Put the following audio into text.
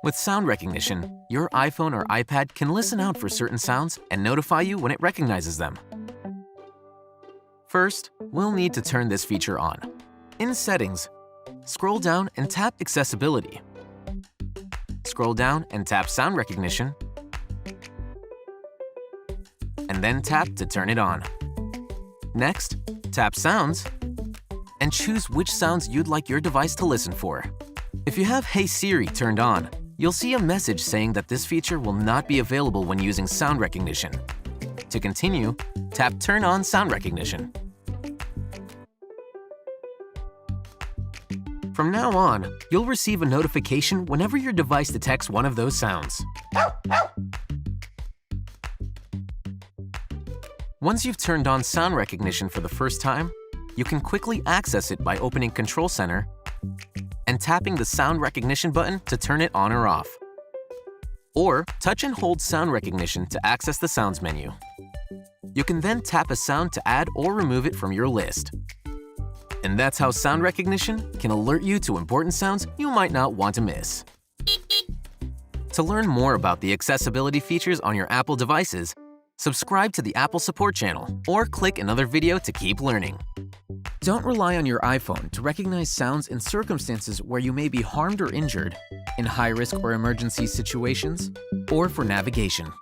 With sound recognition, your iPhone or iPad can listen out for certain sounds and notify you when it recognizes them. First, we'll need to turn this feature on. In Settings, scroll down and tap Accessibility. Scroll down and tap Sound Recognition, and then tap to turn it on. Next, tap Sounds, and choose which sounds you'd like your device to listen for. If you have Hey Siri turned on, you'll see a message saying that this feature will not be available when using sound recognition. To continue, tap Turn on Sound Recognition. From now on, you'll receive a notification whenever your device detects one of those sounds. Once you've turned on sound recognition for the first time, you can quickly access it by opening Control Center and tapping the sound recognition button to turn it on or off. Or touch and hold sound recognition to access the sounds menu. You can then tap a sound to add or remove it from your list. And that's how sound recognition can alert you to important sounds you might not want to miss. To learn more about the accessibility features on your Apple devices, subscribe to the Apple Support channel or click another video to keep learning. Don't rely on your iPhone to recognize sounds in circumstances where you may be harmed or injured, in high-risk or emergency situations, or for navigation.